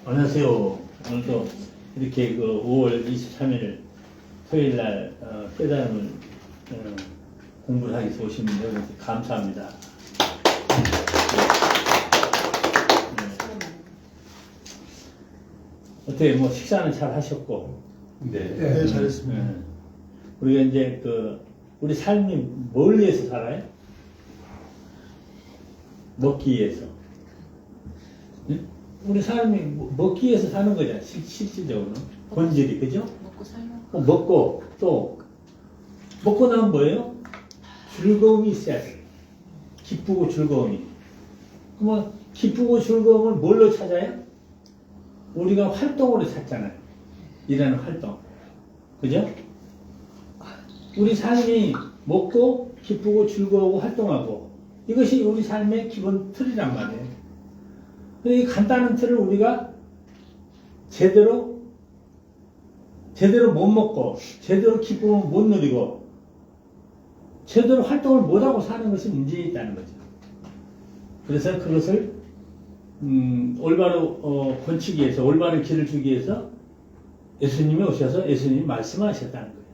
안녕하세요. 오늘도 이렇게 그 5월 23일 토요일 날 깨달음을 공부를 하기 위해서 오시는데 감사합니다. 어떻게 뭐 식사는 잘 하셨고? 네, 잘했습니다. 우리가 이제 우리 삶이 뭘 위해서 살아요? 먹기 위해서. 우리 삶이 먹기 위해서 사는 거잖아. 실질적으로는 본질이, 그죠? 먹고 살면 먹고 또 먹고 나면 뭐예요? 즐거움이 있어야 돼. 기쁘고 즐거움이. 그러면 기쁘고 즐거움을 뭘로 찾아요? 우리가 활동으로 찾잖아요. 일하는 활동. 그죠? 우리 삶이 먹고 기쁘고 즐거우고 활동하고 이것이 우리 삶의 기본 틀이란 말이에요. 이 간단한 틀을 우리가 제대로 못 먹고 제대로 기쁨을 못 누리고 제대로 활동을 못하고 사는 것이 문제에 있다는 거죠. 그래서 그것을 올바로 권치기 위해서 올바른 길을 주기 위해서 예수님이 오셔서 예수님이 말씀하셨다는 거예요.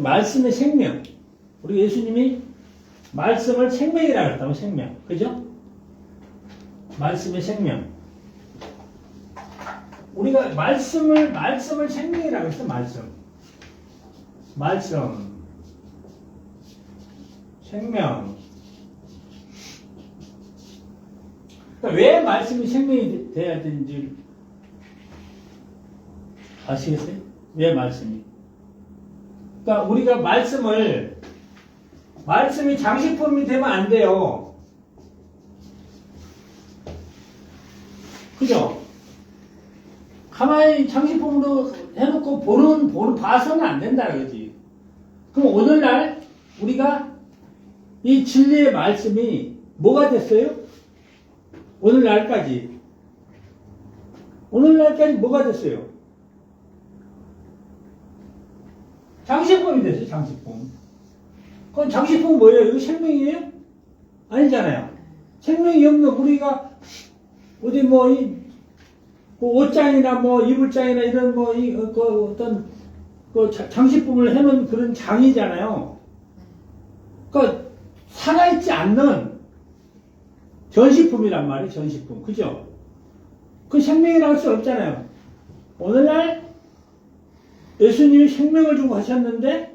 말씀의 생명. 우리 예수님이 말씀을 생명이라고 했다면 생명. 그죠? 말씀의 생명. 우리가 말씀을 생명이라고 했어, 말씀. 생명. 그러니까 왜 말씀이 생명이 돼야 되는지 아시겠어요? 왜 말씀이? 그러니까 우리가 말씀이 장식품이 되면 안 돼요. 그죠? 가만히 장식품으로 해놓고 봐서는 안 된다는 거지. 그럼 오늘날 우리가 이 진리의 말씀이 뭐가 됐어요? 오늘날까지 뭐가 됐어요? 장식품이 됐어요, 장식품. 그럼 장식품은 뭐예요? 이거 생명이에요? 아니잖아요. 생명이 없는 우리가 어디 옷장이나 이불장이나 이런 어떤 장식품을 해놓은 그런 장이잖아요. 그러니까 살아있지 않는 전시품이란 말이에요, 전시품. 그죠? 그 생명이라고 할 수 없잖아요. 오늘날 예수님이 생명을 주고 가셨는데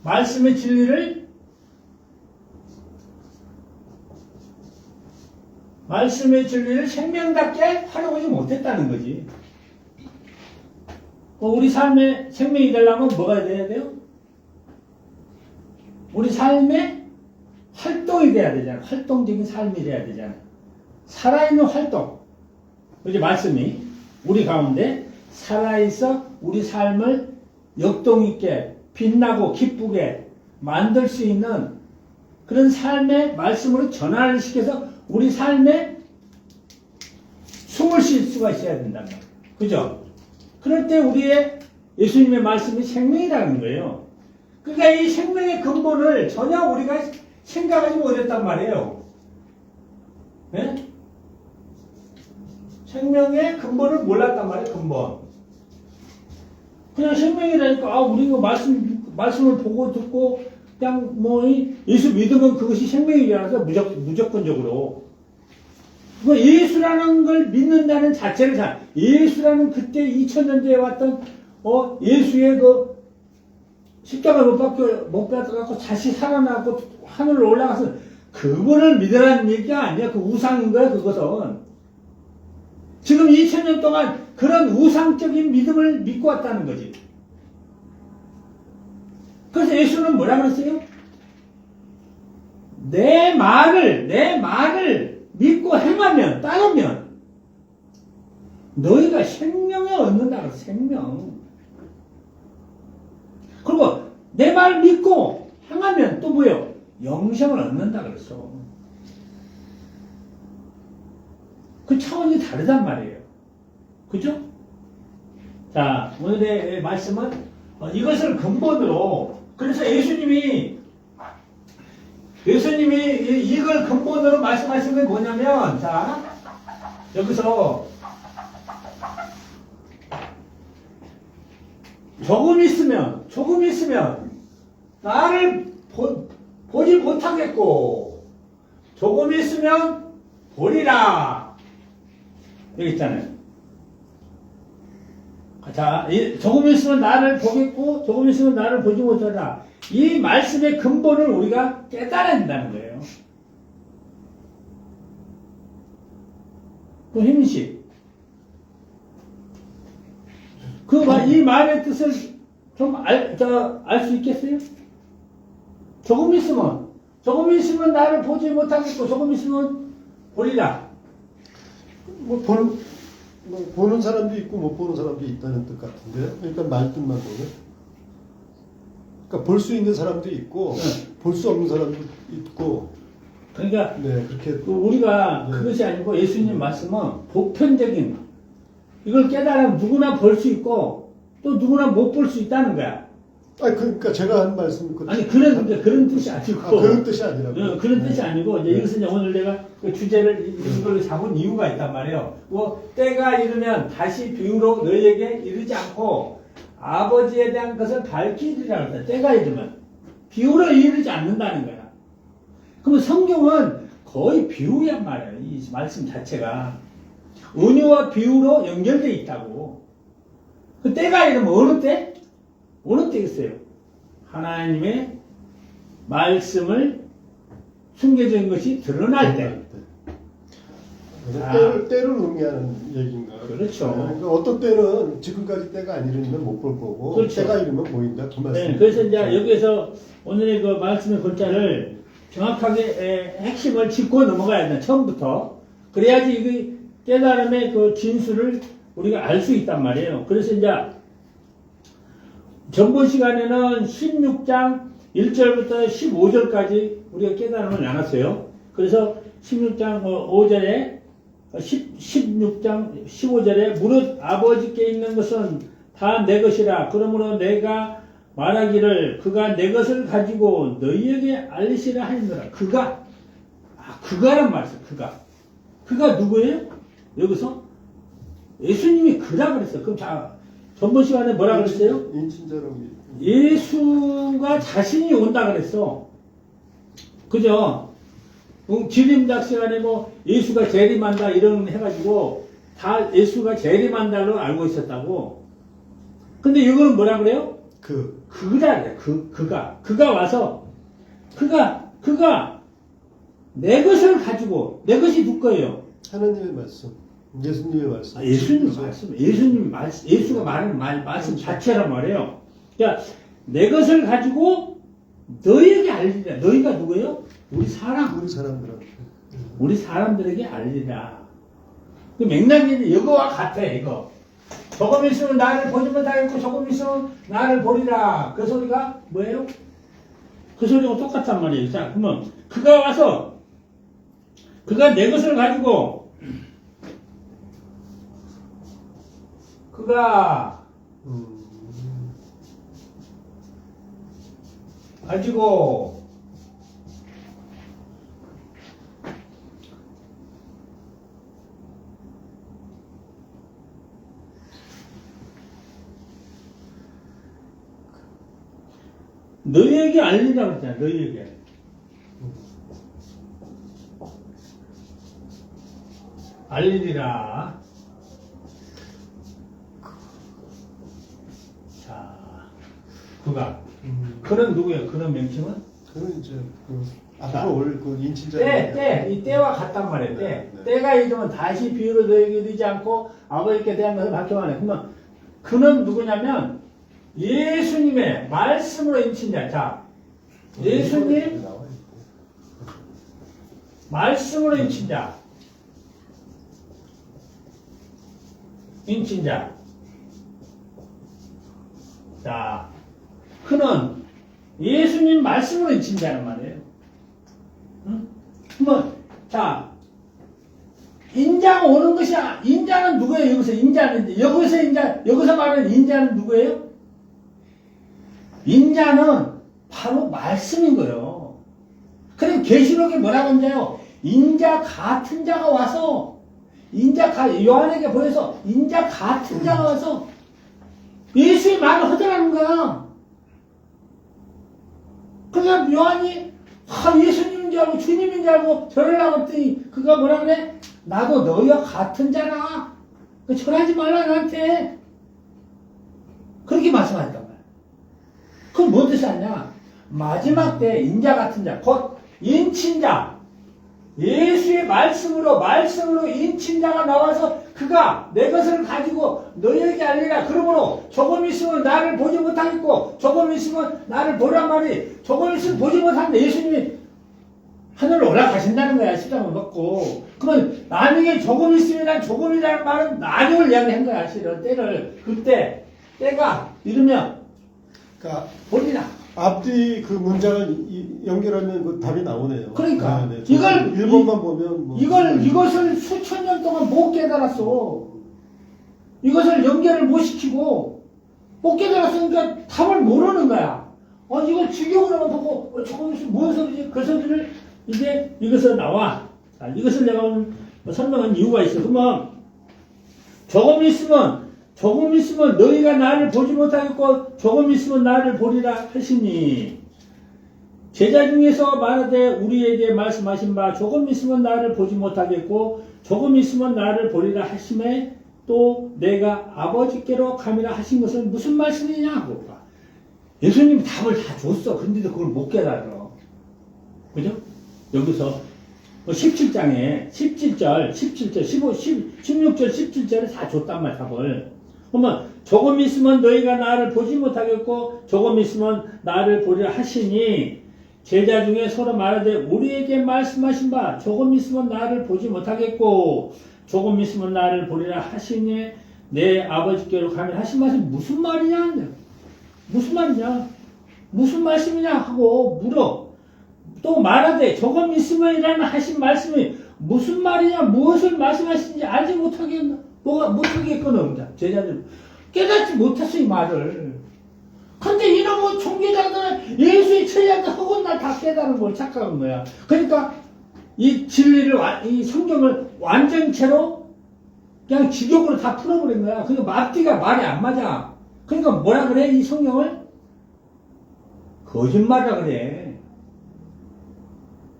말씀의 진리를 생명답게 활용하지 못했다는 거지. 우리 삶의 생명이 되려면 뭐가 돼야 돼요? 우리 삶의 활동이 돼야 되잖아. 활동적인 삶이 돼야 되잖아. 살아있는 활동. 이제 말씀이 우리 가운데 살아있어 우리 삶을 역동있게 빛나고 기쁘게 만들 수 있는 그런 삶의 말씀으로 전환을 시켜서 우리 삶에 숨을 쉴 수가 있어야 된단 말이에요. 그죠? 그럴 때 우리의 예수님의 말씀이 생명이라는 거예요. 그러니까 이 생명의 근본을 전혀 우리가 생각하지 못했단 말이에요. 네? 생명의 근본을 몰랐단 말이에요, 근본. 그냥 생명이라니까, 우리가 말씀을 보고 듣고, 그냥 예수 믿으면 그것이 생명이지 않아서 무조건적으로. 그 예수라는 걸 믿는다는 자체를 예수라는 그때 2000년 전에 왔던, 예수의 십자가를 못 받아갖고 다시 살아나고 하늘로 올라가서 그분을 믿으라는 얘기가 아니야. 그 우상인 거야, 그것은. 지금 2000년 동안 그런 우상적인 믿음을 믿고 왔다는 거지. 그래서 예수는 뭐라 그랬어요? 내 말을 믿고 행하면, 따르면 너희가 생명을 얻는다 그랬어, 생명. 그리고 내 말 믿고 행하면 또 뭐예요? 영생을 얻는다 그랬어. 그 차원이 다르단 말이에요. 그죠? 자, 오늘의 말씀은 이것을 근본으로, 그래서 예수님이 예수님이 이걸 근본으로 말씀하신 게 뭐냐면, 자, 여기서 조금 있으면 나를 보지 못하겠고, 조금 있으면 보리라. 여기 있잖아요. 자, 조금 있으면 나를 보겠고, 조금 있으면 나를 보지 못하라. 이 말씀의 근본을 우리가 깨달아야 된다는 거예요. 그럼 혜민씨, 이 말의 뜻을 좀 알 수 있겠어요? 조금 있으면 나를 보지 못하겠고, 조금 있으면 보리라. 보는 사람도 있고 못 보는 사람도 있다는 뜻 같은데요. 그러니까 말뜻만 보면. 그러니까 볼 수 있는 사람도 있고 볼 수 없는 사람도 있고. 그러니까 네, 그렇게 우리가 그것이 아니고 예수님 말씀은 보편적인 이걸 깨달으면 누구나 볼 수 있고 또 누구나 못 볼 수 있다는 거야. 그러니까 제가 한 말씀 아니 그런 뜻이 아니고 그런 뜻이 아니라고. 그런 뜻이 아니고 이제 이것은 이제 오늘 내가 그 주제를 이걸로 잡은 이유가 있단 말이에요. 뭐 때가 이르면 다시 비유로 너희에게 이르지 않고 아버지에 대한 것을 밝히리라고 했다. 때가 이르면 비유로 이르지 않는다는 거야. 그러면 성경은 거의 비유란 말이에요. 이 말씀 자체가 은유와 비유로 연결되어 있다고. 그 때가 이르면 어느 때? 어느 때겠어요? 하나님의 말씀을 숨겨져 있는 것이 드러날 때. 때를 의미하는 얘기인가. 그렇죠. 그러니까 어떤 때는 지금까지 때가 안 이르면 못 볼 거고, 그렇죠. 때가 이르면 보인다. 두 말씀. 네, 그래서 이제 여기에서 오늘의 그 말씀의 골자를 정확하게 핵심을 짚고 넘어가야 된다. 처음부터. 그래야지 이 깨달음의 그 진수를 우리가 알 수 있단 말이에요. 그래서 이제 전번 시간에는 16장 1절부터 15절까지 우리가 깨달음을 나눴어요. 그래서 16장 5절에 16장 15절에 무릇 아버지께 있는 것은 다 내 것이라. 그러므로 내가 말하기를 그가 내 것을 가지고 너희에게 알리시라 하였노라. 그가란 말이죠. 그가 누구예요? 여기서 예수님이 그라 그랬어요. 그럼 자, 전번 시간에 뭐라 그랬어요? 인친자라고. 예수가 자신이 온다 그랬어. 그죠? 기림작 시간에 뭐 예수가 재림한다 이런 해가지고 다 예수가 재림한다로 알고 있었다고. 근데 이거는 뭐라 그래요? 그라 그래. 그가 와서 그가 내 것을 가지고 내 것이 누구 거예요? 하나님의 말씀, 예수님의 말씀. 예수님 말씀, 예수가 말하는 말씀 자체란 말이에요. 그러니까 내 것을 가지고 너희에게 알리라. 너희가 누구예요? 우리 사람들한테. 우리 사람들에게 알리라. 그 맥락이 이거와 같아, 이거. 조금 있으면 나를 보지 못하겠고, 조금 있으면 나를 보리라. 그 소리가 뭐예요? 그 소리가 똑같단 말이에요. 자, 그러면, 그가 와서, 그가 내 것을 가지고, 너희에게 알리라고 했잖아, 너희에게. 알리리라. 자, 그는 누구예요? 그는 명칭은? 그는 이제 앞으로 올 인친자. 이 때와 같단 말이에요. 때가 이르면 다시 비유로 너희에게 이르지 않고 아버지께 대한 것을 밝혀하네. 그러면 그는 누구냐면 예수님의 말씀으로 인친자. 자, 예수님 말씀으로 인친자. 자, 그는 예수님 말씀으로 인친자란 말이에요. 응? 그러면 자, 인자가 오는 것이 인자는 누구예요? 여기서 말하는 인자는 누구예요? 인자는 바로 말씀인 거예요. 그럼 계시록에 뭐라고 한대요? 인자 같은 자가 와서 요한에게 보여서 인자 같은 자가 와서 예수의 말을 하더라는 거야. 그러니까 요한이 예수님인 줄 알고 주님인 줄 알고 절을 하고 했더니 그가 뭐라 그래? 나도 너희와 같은 자라. 절하지 말라 나한테. 그렇게 말씀하셨단 말이야. 그건 뭔 뜻이 아니냐? 마지막 때 인자 같은 자, 곧 인친자, 예수의 말씀으로 인친자가 나와서 그가 내 것을 가지고 너희에게 알리라. 그러므로 조금 있으면 나를 보지 못하겠고 조금 있으면 나를 보란 말이 조금 있으면 보지 못하는데 예수님이 하늘로 올라가신다는 거야. 십자가 먹고. 그러면 나중에 조금 있으면 조금이라는 말은 나중을 이야기한 거야. 실은 때를 그때 때가 이르면 그러니까 보리라. 앞뒤 그 문장을 연결하면 그 답이 나오네요. 그러니까 네, 네. 이걸 1번만 보면 뭐 이것을 수천 년 동안 못 깨달았어. 이것을 연결을 못 시키고 못 깨달았으니까 답을 모르는 거야. 이걸 직역으로만 보고 조금 있으면 무슨 소리지? 그 소리를 이제 이것을 나와. 자, 이것을 내가 오늘 설명한 이유가 있어. 그러면 조금 있으면 너희가 나를 보지 못하겠고 조금 있으면 나를 보리라 하시니 제자 중에서 말하되 우리에게 말씀하신 바 조금 있으면 나를 보지 못하겠고 조금 있으면 나를 보리라 하심에 또 내가 아버지께로 가미라 하신 것은 무슨 말씀이냐 하고 예수님이 답을 다 줬어. 근데도 그걸 못 깨달아. 그죠? 여기서 17장에 17절, 15, 16절, 17절에 다 줬단 말이야, 답을. 그러면 조금 있으면 너희가 나를 보지 못하겠고 조금 있으면 나를 보리라 하시니 제자 중에 서로 말하되 우리에게 말씀하신 바 조금 있으면 나를 보지 못하겠고 조금 있으면 나를 보리라 하시니 내 아버지께로 가면 하신 말씀 무슨 말이냐? 무슨 말이냐? 무슨 말씀이냐 하고 물어. 또 말하되 조금 있으면이라는 하신 말씀이 무슨 말이냐? 무엇을 말씀하시는지 알지 못하겠거든. 제자들 깨닫지 못했어 이 말을. 근데 이놈의 종교자들은 예수의 천리한테 허군 날 다 깨달은 걸 착각한 거야. 그러니까 이 진리를 이 성경을 완전체로 그냥 직역으로 다 풀어버린 거야. 그러니까 앞뒤가 말이 안 맞아. 그러니까 뭐라 그래 이 성경을? 거짓말이라 그래.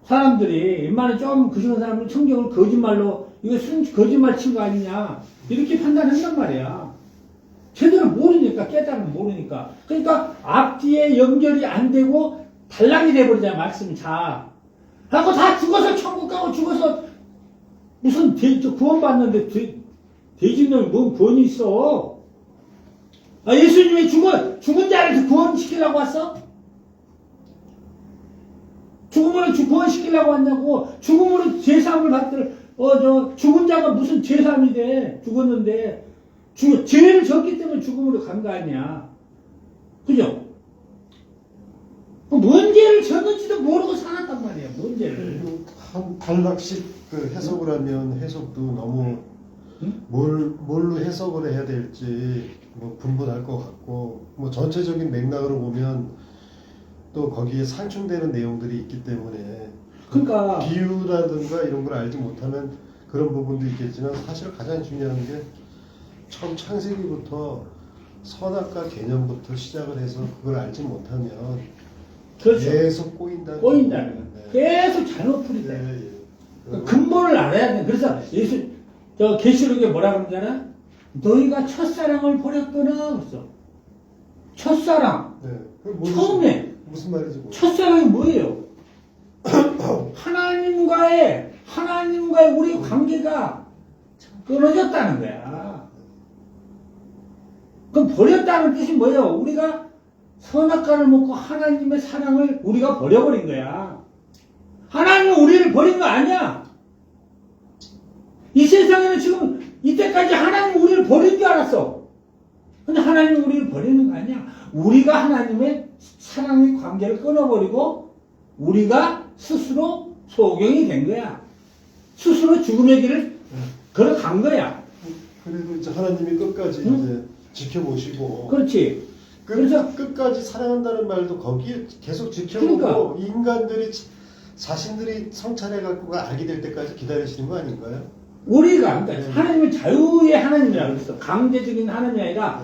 사람들이 웬만한 좀 그시는 사람은 성경을 거짓말로 이거 거짓말 친 거 아니냐 이렇게 판단한단 말이야. 제대로 모르니까 깨달으면 모르니까. 그러니까 앞뒤에 연결이 안 되고 단락이 돼버리잖아 말씀이 다. 하고 다 죽어서 천국 가고 죽어서 무슨 구원받는데 돼지놈이 뭔 구원이 있어. 예수님이 죽은 자를 구원시키려고 왔어? 죽음으로 구원시키려고 왔냐고. 죽음으로 죄사함을 받들 죽은 자가 무슨 죄사함이 돼. 죽었는데 죄를 졌기 때문에 죽음으로 간 거 아니야. 그죠? 뭔 죄를 졌는지도 모르고 살았단 말이야. 뭔 죄를. 한 단락씩 그 해석을 하면 해석도 너무 뭘로 해석을 해야 될지 뭐 분분할 것 같고 뭐 전체적인 맥락으로 보면 또 거기에 상충되는 내용들이 있기 때문에 그러니까 비유라든가 이런 걸 알지 못하면 그런 부분도 있겠지만 사실 가장 중요한 게 처음 창세기부터 선악과 개념부터 시작을 해서 그걸 알지 못하면 그렇죠. 계속 꼬인다는 거예요. 네. 계속 잘못 풀이다. 네, 예. 근본을 알아야 돼. 그래서 계시록에 뭐라 그러잖아? 너희가 첫사랑을 버렸구나. 그랬어. 첫사랑. 네. 처음에. 무슨 말인지 모르겠어요. 첫사랑이 뭐예요? 하나님과의 우리 관계가 끊어졌다는 거야. 그럼 버렸다는 뜻이 뭐예요? 우리가 선악과를 먹고 하나님의 사랑을 우리가 버려버린 거야. 하나님은 우리를 버린 거 아니야. 이 세상에는 지금 이때까지 하나님은 우리를 버린 줄 알았어. 근데 하나님은 우리를 버리는 거 아니야. 우리가 하나님의 사랑의 관계를 끊어버리고 우리가 스스로 소경이 된 거야. 스스로 죽음의 길을 걸어간 거야. 그래도 이제 하나님이 끝까지 이제 지켜보시고. 그렇지. 그래서 끝까지 사랑한다는 말도 거기에 계속 지켜보고 그러니까. 인간들이 자신들이 성찰해 갖고 악이 될 때까지 기다리시는 거 아닌가요? 우리가 그러니까 하나님은 자유의 하나님이라 그랬어. 강제적인 하나님이 아니라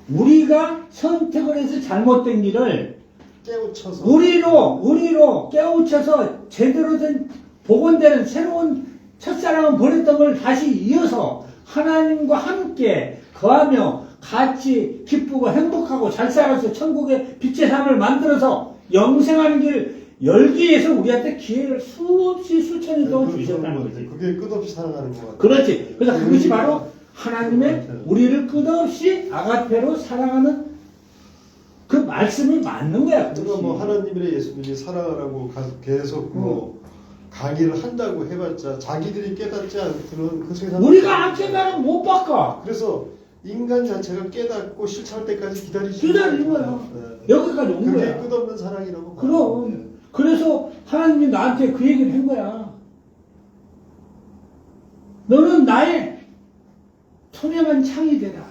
우리가 선택을 해서 잘못된 길을 깨우쳐서 우리로 깨우쳐서 제대로 된 복원되는 새로운 첫사랑을 보냈던 걸 다시 이어서 하나님과 함께 거하며 같이 기쁘고 행복하고 잘 살아서 천국의 빛의 삶을 만들어서 영생하는 길 열기 위해서 우리한테 기회를 수없이 수천년 동안 주셨다는 거지. 그게 끝없이 사랑하는 거 같아요. 그렇지. 그래서 그것이 바로 하나님의 우리를 끝없이 아가페로 사랑하는 그 말씀이 맞는 거야. 그러니까 뭐 하나님이나 예수님이 사랑하라고 계속 뭐 강의를 한다고 해봤자 자기들이 깨닫지 않고는 그 세상 우리가 안 깨달으면 못 바꿔. 그래서 인간 자체가 깨닫고 실천할 때까지 기다리는 거야. 여기까지 온 그게 거야. 끝없는 사랑이라고 그럼. 봐요. 그래서 하나님이 나한테 그 얘기를 한 거야. 너는 나의 투명한 창이 되라.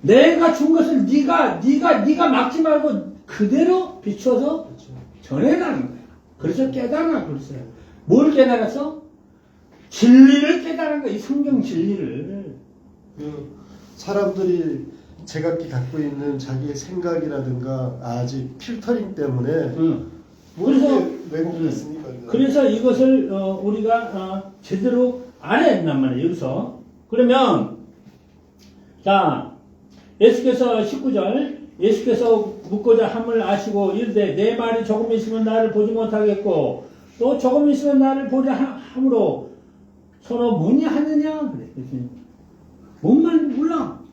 내가 준 것을 네가 막지 말고 그대로 비춰서 그렇죠. 전해라는 거야. 그래서 깨달아 그랬어요. 뭘 깨달았어? 진리를 깨달은 거야. 이 성경 진리를. 그 사람들이 제각기 갖고 있는 자기의 생각이라든가 아직 필터링 때문에 그래서 왜곡됐으니까 그래서 이것을 우리가 제대로 알아야 된단 말이에요. 여기서 그러면 자 예수께서 19절 예수께서 묻고자 함을 아시고 이르되 내 말이 조금 있으면 나를 보지 못하겠고 또 조금 있으면 나를 보자 함으로 서로 문의하느냐 그래. 뭔 말인지 몰라.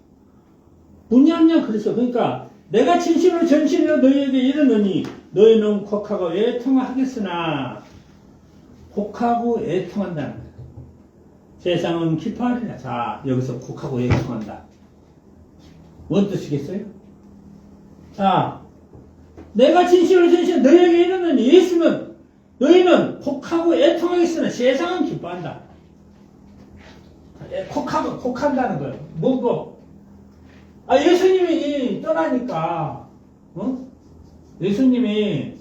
문의하냐 그랬어. 그러니까 내가 진실로 전실로 너희에게 이르노니 너희는 곡하고 애통하겠으나 곡하고 애통한다는 거야. 세상은 기뻐하리라. 자 여기서 곡하고 애통한다. 뭔 뜻이겠어요? 자 내가 진실로 너희에게 이르노니 예수는 너희는 곡하고 애통하겠으나 세상은 기뻐한다. 곡한다는 거예요. 뭐고? 예수님이 떠나니까, 예수님이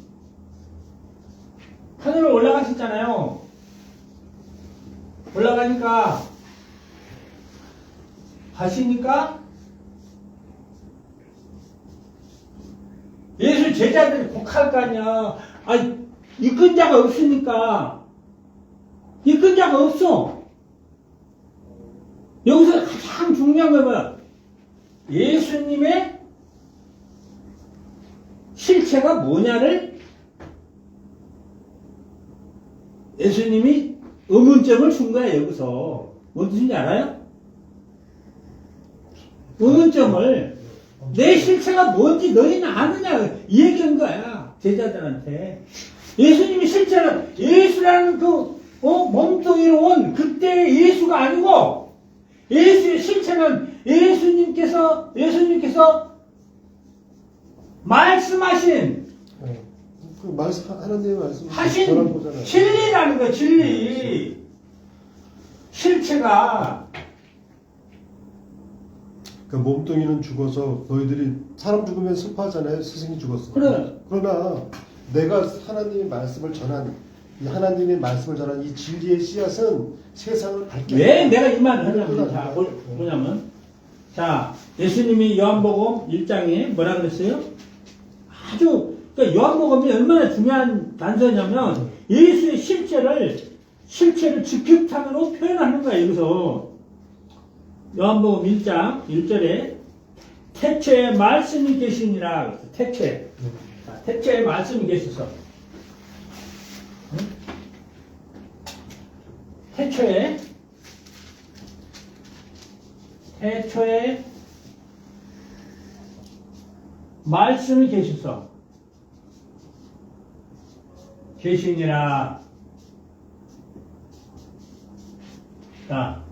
하늘로 올라가셨잖아요. 올라가니까, 가시니까, 예수 제자들이 곡할 거 아니야. 이끈 자가 없으니까, 이끈 자가 없어. 여기서 가장 중요한 건 뭐야? 예수님의 실체가 뭐냐를 예수님이 의문점을 준 거야, 여기서. 뭔 뜻인지 알아요? 의문점을. 내 실체가 뭔지 너희는 아느냐, 이 얘기한 거야, 제자들한테. 예수님이 실체는 예수라는 몸뚱이로 온 그때의 예수가 아니고, 예수의 실체는 예수님께서 말씀하신 그 말씀 하나님의 말씀 하신 진리라는 거야. 진리. 실체가 그 몸뚱이는 죽어서 너희들이 사람 죽으면 슬퍼하잖아요. 스승이 죽었어. 그래. 그러나 내가 하나님의 말씀을 전한 이 진리의 씨앗은 세상을 밝게. 왜 내가 이 말을 하냐면, 자, 뭐냐면, 자, 예수님이 요한복음 1장에 뭐라 그랬어요? 그러니까 요한복음이 얼마나 중요한 단서냐면, 예수의 실체를 직격탄으로 표현하는 거야, 여기서. 요한복음 1장 1절에, 태초에 말씀이 계시니라. 태초에. 자, 태초에 말씀이 계셔서. 태초에 말씀이 계셔서 계시니라. 자,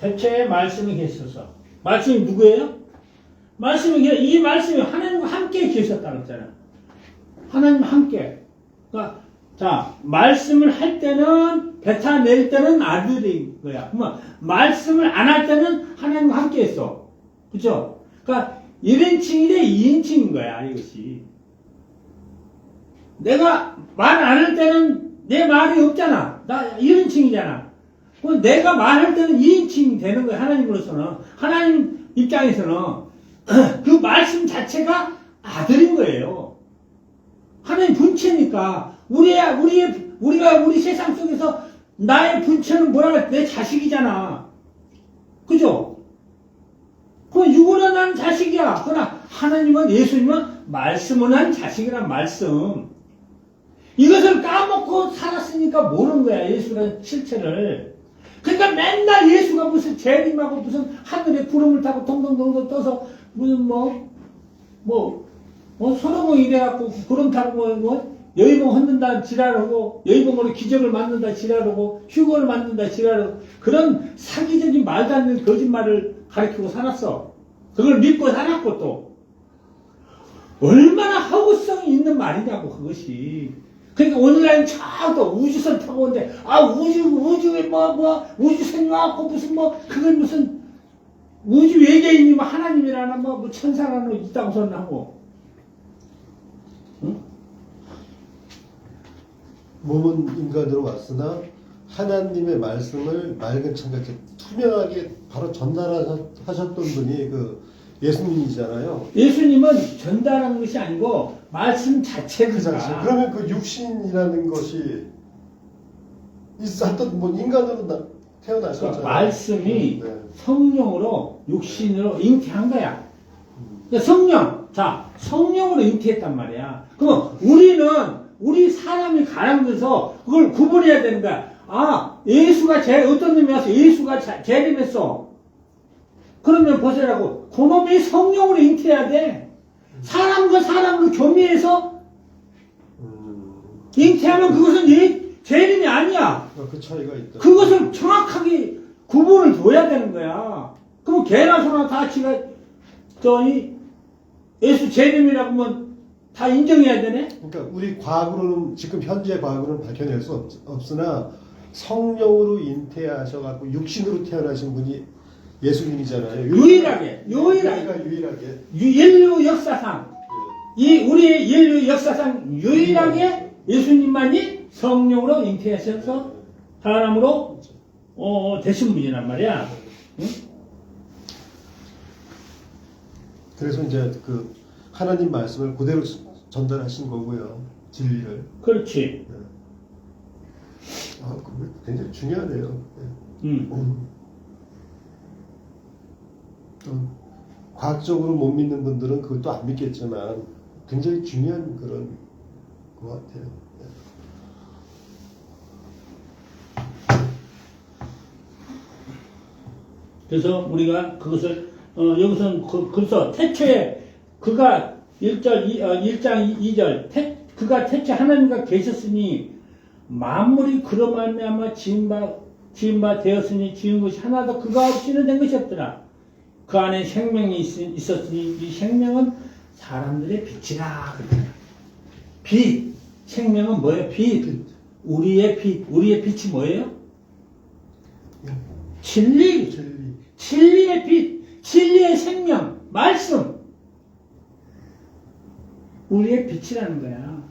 태초에 말씀이 계셔서. 말씀이 누구예요? 이 말씀이 하나님과 함께 계셨다고 했잖아요. 하나님과 함께. 그러니까 자, 말씀을 할 때는, 뱉어낼 때는 아들인 거야. 그러면, 말씀을 안 할 때는 하나님과 함께 했어. 그쵸? 그러니까, 1인칭이 돼 2인칭인 거야, 이것이. 내가 말 안 할 때는 내 말이 없잖아. 나 1인칭이잖아. 내가 말할 때는 2인칭이 되는 거야. 하나님으로서는. 하나님 입장에서는 그 말씀 자체가 아들인 거예요. 하나님 본체니까. 우리가 우리 세상 속에서 나의 본체는 뭐라 내 자식이잖아. 그죠? 그 육으로 난 자식이야. 그러나 하나님은, 예수님은 말씀을 한 자식이란 말씀. 이것을 까먹고 살았으니까 모르는 거야. 예수의 실체를. 그러니까 맨날 예수가 무슨 재림하고 무슨 하늘에 구름을 타고 동동동동 떠서 무슨 소로몬 이래갖고 구름 타고 여의봉 흔든다 지랄하고 여의봉으로 기적을 만든다 지랄하고 휴거를 만든다 지랄하고 그런 사기적인 말도 안 되는 거짓말을 가르치고 살았어. 그걸 믿고 살았고 또 얼마나 허구성이 있는 말이냐고 그것이. 그러니까 오늘날은 저도 우주선 타고 오는데 우주에 우주선이 와갖고 무슨 그걸 무슨 우주 외계인이 하나님이라나 천사라나 있다고 선하고. 응? 몸은 인간으로 왔으나 하나님의 말씀을 맑은 창같이 투명하게 바로 전달하셨던 분이 그 예수님이잖아요. 예수님은 전달한 것이 아니고 말씀 자체가. 그러면 그 육신이라는 것이 있었던 인간으로 태어나셨잖아요. 말씀이 성령으로 육신으로 잉태한 거야. 그러니까 성령으로 잉태했단 말이야. 그럼 우리 사람이 가랑돼서 그걸 구분해야 되는 거야. 예수가 어떤 놈이 와서 예수가 재림했어. 그러면 보세요라고. 그놈이 성령으로 잉태해야 돼. 사람과 사람으로 교미해서 잉태하면 그것은 재림이 아니야. 그 차이가 있다. 그것을 정확하게 구분을 둬야 되는 거야. 그럼 개나 소나 다 지가 예수 재림이라고 하면 다 인정해야 되네? 그러니까 우리 과거로는 지금 현재 과거는 밝혀낼 수 없으나 성령으로 잉태하셔갖고 육신으로 태어나신 분이 예수님이잖아요. 유일하게 인류 역사상 우리의 인류 역사상 유일하게 예수님만이 성령으로 잉태하셔서 사람으로 되신 분이란 말이야. 응? 그래서 이제 그 하나님 말씀을 그대로 전달하신 거고요. 진리를. 그렇지. 그거 굉장히 중요하네요. 과학적으로 못 믿는 분들은 그것도 안 믿겠지만 굉장히 중요한 그런 것 같아요. 그래서 우리가 그것을 여기서는 그래서 태초에 그가 1장 2절 그가 태초에 하나님과 계셨으니 만물이 그로 말미암아 지은 바 되었으니 지은 것이 하나도 그가 없이는 된 것이 없더라. 그 안에 생명이 있었으니 이 생명은 사람들의 빛이라 그러더라. 빛, 생명은 뭐예요? 빛. 우리의 빛이 뭐예요? 진리의 빛, 진리의 생명, 말씀. 우리의 빛이라는 거야.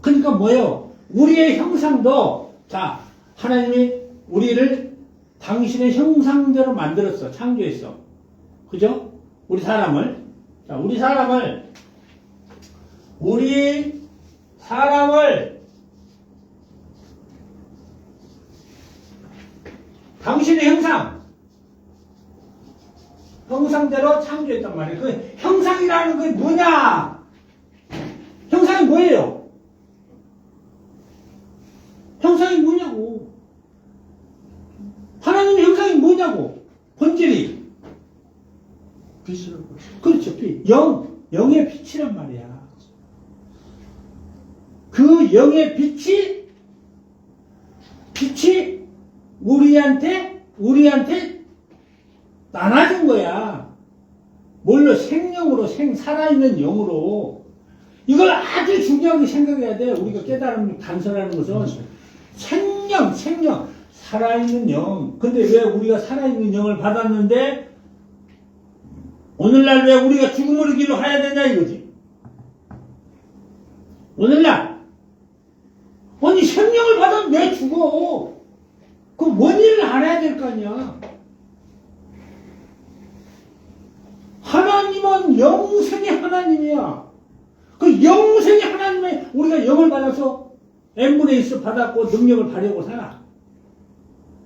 그러니까 뭐예요? 우리의 형상도, 하나님이 우리를 당신의 형상대로 만들었어. 창조했어. 그죠? 우리 사람을 당신의 형상대로 창조했단 말이에요. 그 형상이라는 게 뭐냐? 형상이 뭐예요? 형상이 뭐냐고. 하나님의 형상이 뭐냐고. 본질이. 빛이라고. 그렇죠. 빛. 영의 빛이란 말이야. 그 영의 빛이 우리한테 나눠준 거야. 뭘로? 생명으로, 살아있는 영으로. 이걸 아주 중요하게 생각해야 돼. 우리가 깨달음 단설하는 것은. 생명, 살아있는 영. 근데 왜 우리가 살아있는 영을 받았는데, 오늘날 왜 우리가 죽음으로 길로 가야 되냐 이거지. 오늘날. 아니, 생명을 받으면 왜 죽어? 그 원인을 알아야 될 거 아니야. 하나님은 영생의 하나님이야. 그 영생의 하나님의 우리가 영을 받아서 n분의 1을 받았고 능력을 발휘하고 살아.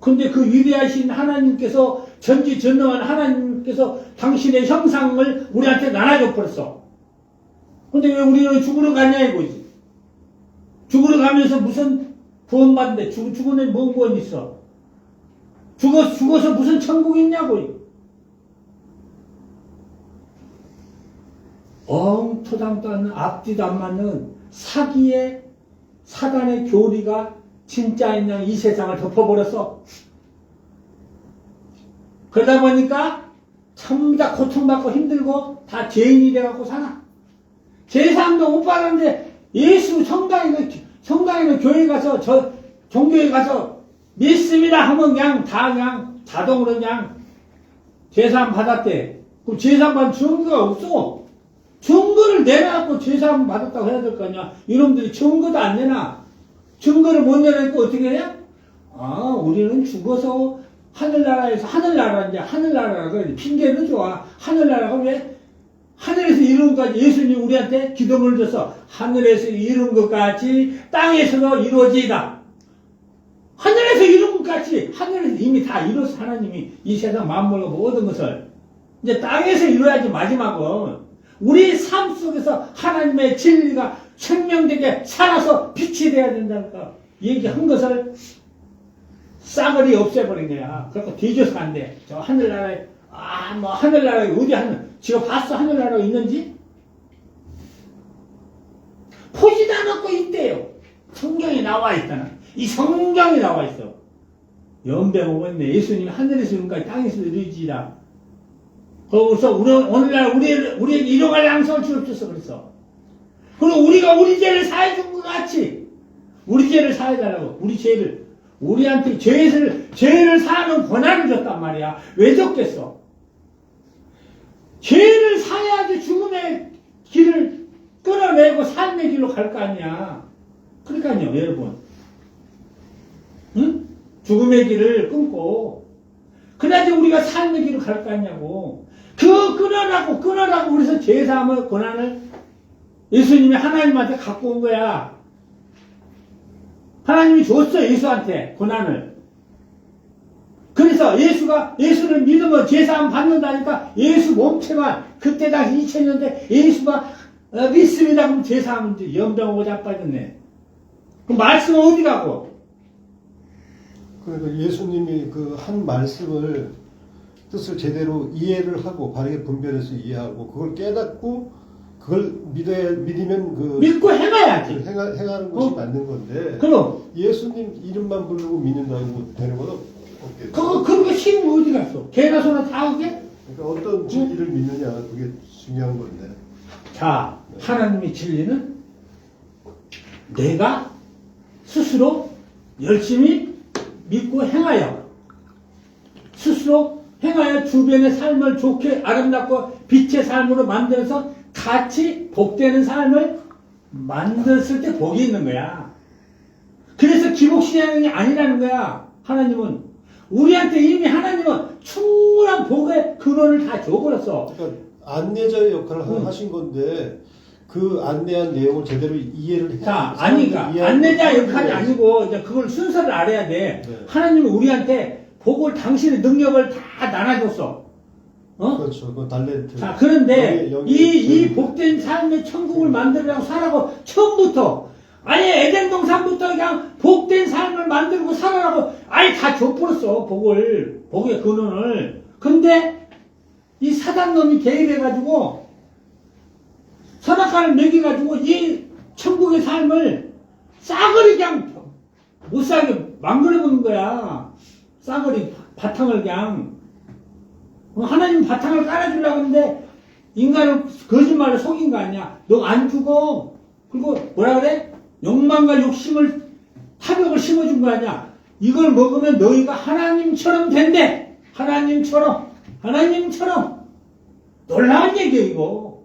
근데 그 위대하신 하나님께서 전지전능한 하나님께서 당신의 형상을 우리한테 나눠줘 버렸어. 근데 왜 우리는 죽으러 가냐 이거지. 죽으러 가면서 무슨 구원 받는데 죽은 애 뭔 구원 있어? 죽어서 무슨 천국이 있냐고. 엉터당도 않는 앞뒤도 안 맞는 사기의 사단의 교리가 진짜인 양 이 세상을 덮어버렸어. 그러다 보니까 전부 다 고통받고 힘들고 다 죄인이 돼갖고 살아. 제사함도 못 받았는데 예수 성당에는 교회 가서 종교에 가서 믿습니다 하면 그냥 자동으로 그냥 제사함 받았대. 그럼 제사함 받은 증거가 없어. 증거를 내놔갖고 제사함 받았다고 해야 될 거 아니야. 이놈들이 증거도 안 내놔. 증거를 못 내놓으니까 어떻게 해야? 우리는 죽어서 하늘나라에서 하늘나라가 핑계는 좋아. 하늘나라가 왜? 하늘에서 이룬 것까지 예수님이 우리한테 기도를 줘서 하늘에서 이룬 것 같이 땅에서도 이루어지이다. 하늘에서 이룬 것 같이 하늘에서 이미 다 이뤘어. 하나님이 이 세상 만물과 모든 것을 이제 땅에서 이루어야지. 마지막은 우리 삶 속에서 하나님의 진리가 생명되게 살아서 빛이 돼야 된다니까 얘기한 것을 싸그리 없애버린 거야. 그러니까 뒤져서 안 돼. 저 하늘나라에 하늘나라에 어디 지가 봤어? 하늘나라가 있는지? 보지도 않았고 있대요. 성경에 나와 있잖아. 이 성경에 나와 있어. 연배하고 있네. 예수님이 하늘에서 이룬까지 땅에서 이루어지라. 거기서 오늘날 우리에게 일용할 양성을 주옵소서 그랬어. 그리고 우리가 우리 죄를 사해준 것 같이 우리 죄를 사해달라고. 우리 죄를 우리한테 죄를 사하는 권한을 줬단 말이야. 왜 줬겠어? 죄를 사야지 죽음의 길을 끊어내고 삶의 길로 갈 거 아니야. 그러니까요, 여러분. 응? 죽음의 길을 끊고 그래야지 우리가 삶의 길을 갈 거 아니냐고. 끊어라고 그래서 죄사함의 권한을 예수님이 하나님한테 갖고 온 거야. 하나님이 줬어, 예수한테 권한을. 그래서 예수를 믿으면 죄사함 받는다니까 예수 몸체만 그때 당시 2000년대 예수가 믿습니다 그럼 죄사함은 연병하고 자빠졌네. 그럼 말씀은 어디 가고? 그러니까 예수님이 그 한 말씀을 뜻을 제대로 이해를 하고 바르게 분별해서 이해하고 그걸 깨닫고 그걸 믿으면 믿고 행해야지. 행하는 것이 맞는 건데. 그럼 예수님 이름만 부르고 믿는다고 되는 건 없겠죠. 그거 힘이 어디 갔어? 개나 소나 다 오게? 그러니까 어떤 진리를 믿느냐 그게 중요한 건데. 자, 하나님의 진리는 내가 스스로 열심히 믿고 행하여 스스로 행하여 주변의 삶을 좋게 아름답고 빛의 삶으로 만들어서 같이 복되는 삶을 만들었을 때 복이 있는 거야. 그래서 기복신앙이 아니라는 거야. 하나님은 우리한테 이미 하나님은 충분한 복의 근원을 다 줘버렸어. 그러니까 안내자의 역할을 하신 건데 그 안내한 내용을 제대로 이해를 해야. 자, 아니까 안내자 역할이 아니고 이제 그걸 순서를 알아야 돼. 네. 하나님은 우리한테 복을 당신의 능력을 다 나눠줬어. 그렇죠. 그 달렌트. 자, 그런데 여기 이 복된 삶의 천국을 만들려고 살라고 처음부터 아예 에덴 동산부터 그냥 복된 삶을 만들고 살아라고 아예 다 줘버렸어. 복의 근원을. 근데 이 사단놈이 개입해가지고 선악과를 먹여가지고 이 천국의 삶을 싸그리 그냥 못 살게 망그려보는 거야. 싸그리 바탕을 그냥. 하나님 바탕을 깔아주려고 하는데 인간을 거짓말을 속인 거 아니야. 너 안 죽어. 그리고 뭐라 그래? 욕망과 욕심을 탐욕을 심어준 거 아니야. 이걸 먹으면 너희가 하나님처럼 된대. 하나님처럼 놀라운 얘기야 이거.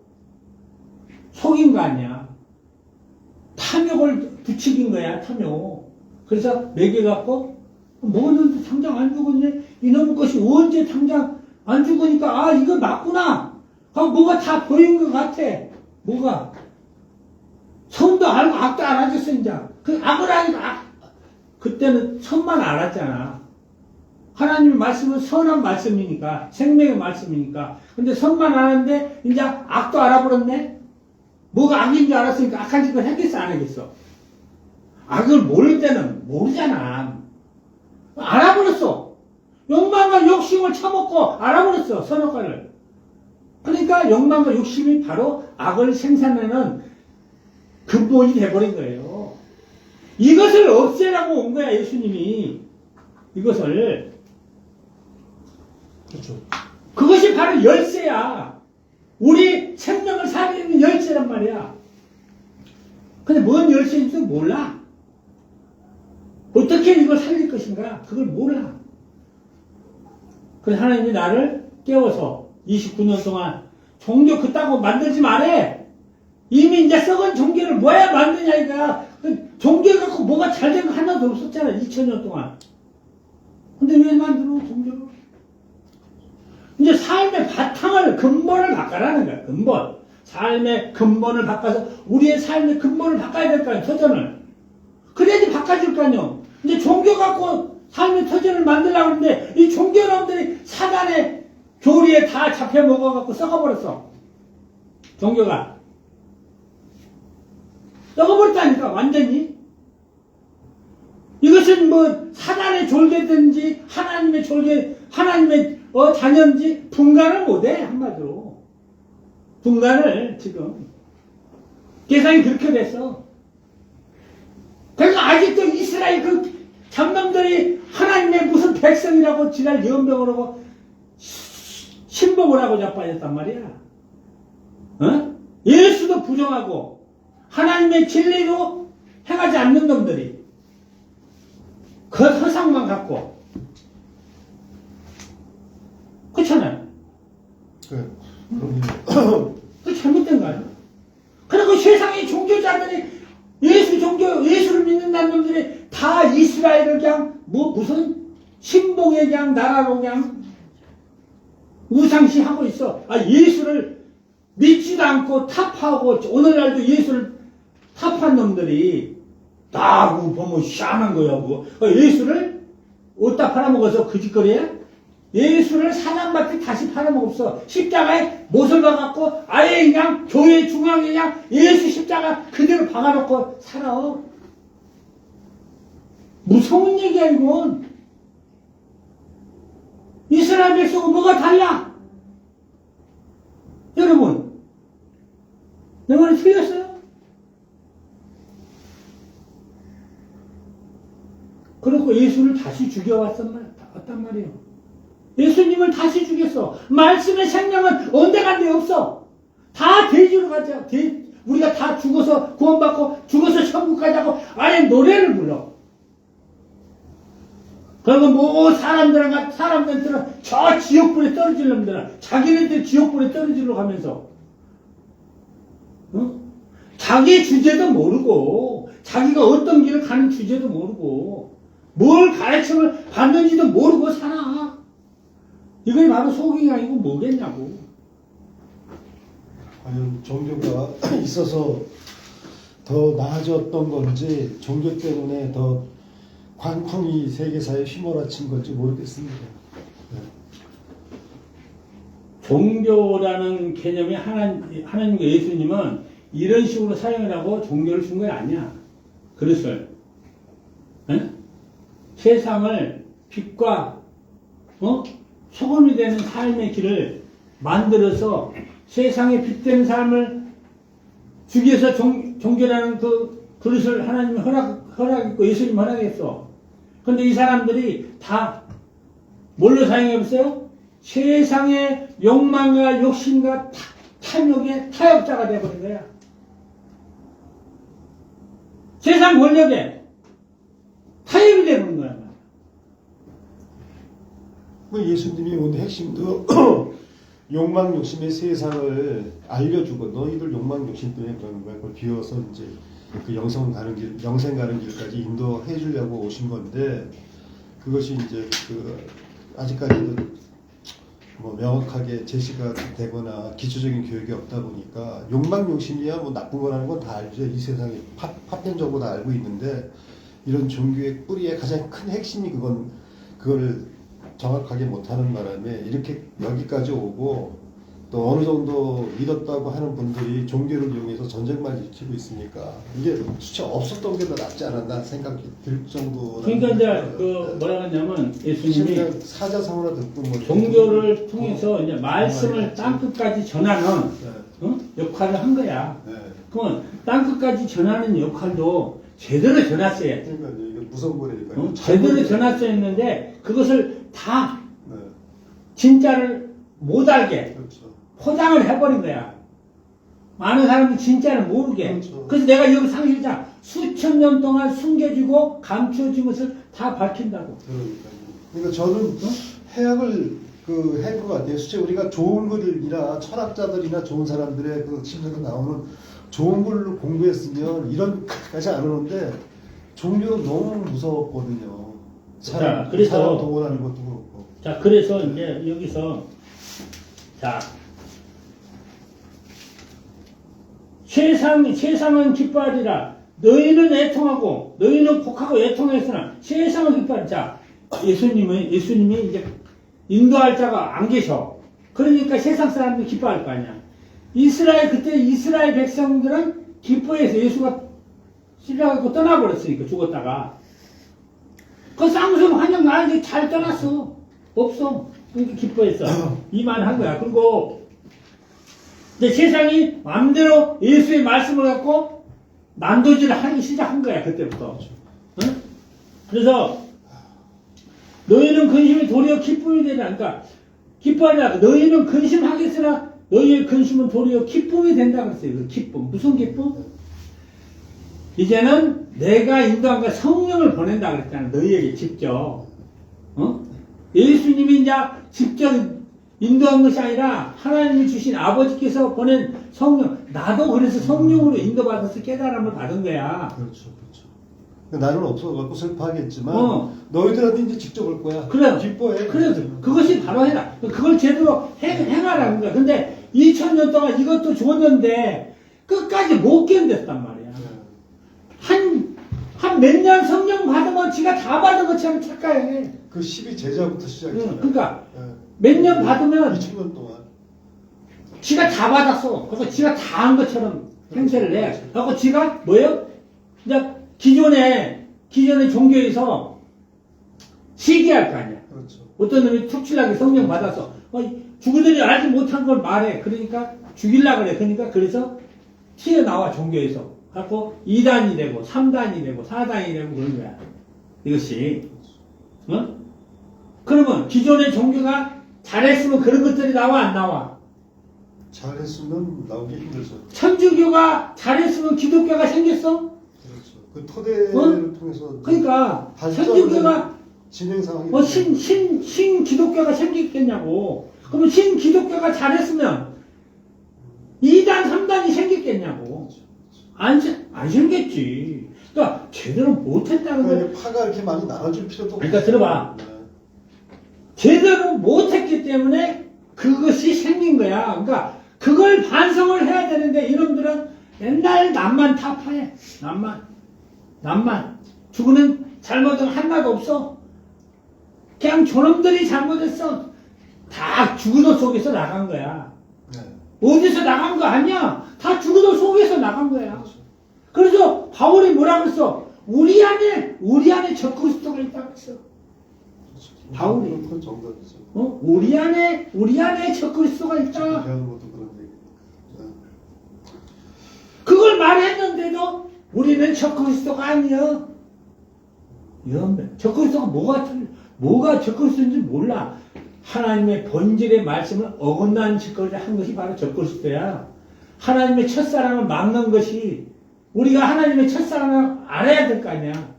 속인 거 아니야. 다 탐욕을 부추긴 거야, 탐욕. 그래서 먹여갖고, 먹었는데 당장 안 죽었네? 이놈의 것이 언제 당장 안 죽으니까, 아, 이거 맞구나! 그럼 뭐가 다 보인 것 같아. 뭐가? 선도 알고 악도 알아줬어, 이제. 그 악을 하니까, 그때는 선만 알았잖아. 하나님의 말씀은 선한 말씀이니까, 생명의 말씀이니까. 근데 선만 알았는데, 이제 악도 알아버렸네? 뭐가 악인 줄 알았으니까 악한 짓을 했겠어, 안 하겠어? 악을 모를 때는 모르잖아. 알아버렸어. 욕망과 욕심을 처먹고 알아버렸어, 선악과를. 그러니까 욕망과 욕심이 바로 악을 생산하는 근본이 돼버린 거예요. 이것을 없애라고 온 거야, 예수님이. 이것을. 그렇죠. 그것이 바로 열쇠야. 우리 생명을 살리는 열쇠란 말이야. 근데 뭔 열쇠인지도 몰라. 어떻게 이걸 살릴 것인가? 그걸 몰라. 그래서 하나님이 나를 깨워서 29년 동안 종교 그따고 만들지 말해. 이미 이제 썩은 종교를 뭐야 만드냐 이거야. 그 종교 갖고 뭐가 잘 된 거 하나도 없었잖아. 2000년 동안. 근데 왜 만들어 종교를? 이제 삶의 바탕을 근본을 바꿔라는 거야. 근본. 삶의 근본을 바꿔서 우리의 삶의 근본을 바꿔야 될 거 아니야. 터전을. 그래야지 바꿔줄 거 아니야. 이제 종교 갖고 삶의 터전을 만들려고 하는데 이 종교놈들이 사단의 교리에 다 잡혀 먹어갖고 썩어버렸어. 종교가. 썩어버렸다니까 완전히. 이것은 뭐 사단의 졸개든지 하나님의 졸개, 하나님의 자녀인지 분간을 못해 한마디로. 분간을 지금 계산이 그렇게 됐어. 그래서 아직도 이스라엘 그 장남들이 하나님의 무슨 백성이라고 지날 연병을 하고 신복을 하고 자빠졌단 말이야. 어? 예수도 부정하고 하나님의 진리도 행하지 않는 놈들이 그 허상만 갖고. 그렇잖아요. 그 잘못된 거 아니야? 그리고 세상의 종교자들이 예수를 믿는다는 놈들이 다 이스라엘을 그냥 무슨 신봉의 그냥 나라로 그냥 우상시 하고 있어. 아, 예수를 믿지도 않고 타파하고 오늘날도 예수를 타파한 놈들이 다 보면 희한한 거야. 뭐. 예수를 어디다 팔아먹어서 그 짓거리야? 예수를 사냥받게 다시 팔아먹었어. 십자가에 못을 박았고 아예 그냥 교회 중앙에 그냥 예수 십자가 그대로 박아놓고 살아. 무서운 얘기야 이건. 이스라엘 백성은 뭐가 달라? 여러분 내 말이 틀렸어요? 그리고 예수를 다시 죽여왔단 말이에요. 예수님을 다시 죽였어. 말씀의 생명은 언제간데 없어. 다 돼지로 가자. 우리가 다 죽어서 구원받고 죽어서 천국 가자고 아예 노래를 불러. 그리고 뭐 사람들은 저 지옥불에 떨어질 놈들은 자기네들 지옥불에 떨어지러 가면서 자기 주제도 모르고 자기가 어떤 길을 가는 주제도 모르고 뭘 가르침을 받는지도 모르고 살아. 이게 바로 속이 아니고 뭐겠냐고. 과연 종교가 있어서 더 나아졌던 건지 종교 때문에 더 광풍이 세계사에 휘몰아친 건지 모르겠습니다. 네. 종교라는 개념이 하나님과 예수님은 이런 식으로 사용을 하고 종교를 준 게 아니야. 그릇을. 세상을 빛과 소금이 되는 삶의 길을 만들어서 세상에 빛되는 삶을 주기 위해서 종교라는 그 그릇을 하나님이 허락했고 예수님이 허락했어. 근데 이 사람들이 다 뭘로 사용해보세요? 세상의 욕망과 욕심과 탐욕의 타협자가 되어버린 거야. 세상 권력에 타협이 되어버린 거야. 뭐 예수님이 온 핵심도 욕망 욕심의 세상을 알려주고 너희들 욕망 욕심 때문에 그러는 거야. 그걸 비워서 이제 그 영생 가는 길까지 인도해 주려고 오신 건데 그것이 이제 그 아직까지도 뭐 명확하게 제시가 되거나 기초적인 교육이 없다 보니까 욕망 욕심이야 뭐 나쁜 거라는 건 다 알죠. 이 세상에 파편적으로 다 알고 있는데 이런 종교의 뿌리의 가장 큰 핵심이 그걸 정확하게 못하는 바람에 이렇게 여기까지 오고 또 어느 정도 믿었다고 하는 분들이 종교를 이용해서 전쟁만 일으키고 있으니까 이게 수차 없었던 게 더 낫지 않았나 생각이 들 정도로. 그러니까 이제 그 뭐라 하냐면 예수님이 사자성어나 듣고 뭐 종교를 통해서 이제 말씀을 땅끝까지 전하는 역할을 한 거야. 네. 그러면 땅끝까지 전하는 역할도 제대로 전했어야지. 그러니까 이게 무서운 거니까. 제대로 전했어야 했는데 그것을 다 네. 진짜를 못 알게 그렇죠. 포장을 해버린 거야. 많은 사람들이 진짜를 모르게. 그렇죠. 그래서 내가 여기 상실자 수천 년 동안 숨겨지고 감추어진 것을 다 밝힌다고. 그러니까 저는 해악을 한 것 같아요. 실제 우리가 좋은 글이나 철학자들이나 좋은 사람들의 그 책에서 나오는 좋은 글로 공부했으면 이런까지 안 오는데 종교는 너무 무서웠거든요. 사람 동원하는 것도 그렇고. 자, 그래서 이제 여기서 자 세상은 기뻐하리라. 너희는 애통하고 너희는 곡하고 애통했으나 세상은 기뻐하리라. 자, 예수님이 이제 인도할 자가 안 계셔. 그러니까 세상 사람들이 기뻐할 거 아니야. 그때 이스라엘 백성들은 기뻐해서 예수가 실려가고 떠나버렸으니까 죽었다가. 그 쌍수는 환영 나한테 잘 떠났어. 없어. 그러니까 기뻐했어. 이 말 한 거야. 그리고 근데 세상이 마음대로 예수의 말씀을 갖고 난도질을 하기 시작한 거야. 그때부터. 응? 그래서 너희는 근심이 도리어 기쁨이 되라. 그러니까 기뻐하라. 너희는 근심하겠으나 너희의 근심은 도리어 기쁨이 된다 그랬어요. 그 기쁨. 무슨 기쁨? 이제는 내가 인도한 거 성령을 보낸다 그랬잖아. 너희에게 직접. 예수님이 이제 직접 인도한 것이 아니라 하나님이 주신 아버지께서 보낸 성령. 나도 그래서 성령으로 인도받아서 깨달음을 받은 거야. 그렇죠. 나는 없어갖고 슬퍼하겠지만 너희들한테 이제 직접 올 거야. 그래. 기뻐해. 그래. 그것이 바로 해라. 그걸 제대로 행하라는 거야. 근데 2000년 동안 이것도 줬는데 끝까지 못 견뎠단 말이야. 한 몇 년 성령 받으면 지가 다 받은 것처럼 착각해. 그 12제자부터 시작했잖아요. 그러니까 몇 년 받으면 2000년 동안 지가 다 받았어. 그래서 지가 다 한 것처럼 행세를 해. 그래서 지가 뭐예요? 이제 기존의 종교에서 시기할 거 아니야. 그렇죠. 어떤 놈이 툭칠하게 성령 받아서 죽으더니 알지 못한 걸 말해. 그러니까 죽이려고 그래. 그래서 튀어나와 종교에서. 갖고 2단이 되고 3단이 되고 4단이 되고 그런 거야. 이것이. 그러면 기존의 종교가 잘했으면 그런 것들이 나와 안 나와? 잘했으면 나오기 힘들죠. 천주교가 잘했으면 기독교가 생겼어? 그렇죠. 그 토대를 통해서 그러니까 천주교가 진행 상황이 신 기독교가 생겼겠냐고. 그러면 신 기독교가 잘했으면 2단 3단이 생겼겠냐고. 안 생겼지. 그러니까 제대로 못했다는 거야. 파가 이렇게 많이 나눠줄 필요도 없어. 그러니까 들어봐. 제대로 못했기 때문에 그것이 생긴 거야. 그러니까 그걸 반성을 해야 되는데 이놈들은 맨날 남만 타파해. 남만. 죽으는 잘못은 하나도 없어. 그냥 저놈들이 잘못했어. 다 죽으도 속에서 나간 거야. 어디서 나간 거 아니야. 다 죽으도 속에서 나간 거야. 그래서 바울이 뭐라 그랬어? 우리 안에 적그리스도가 있다고 했어. 바울이. 그건 정답이죠. 우리 안에 적그리스도가 있다. 배우는 것도 그런 얘기. 그걸 말했는데도 우리는 적그리스도가 아니야. 이런 적그리스도가 뭐가 적그리스도인지 몰라. 하나님의 본질의 말씀을 어긋난 짓거리를 한 것이 바로 적그리스도야. 하나님의 첫사랑을 막는 것이 우리가 하나님의 첫사랑을 알아야 될 거 아니야.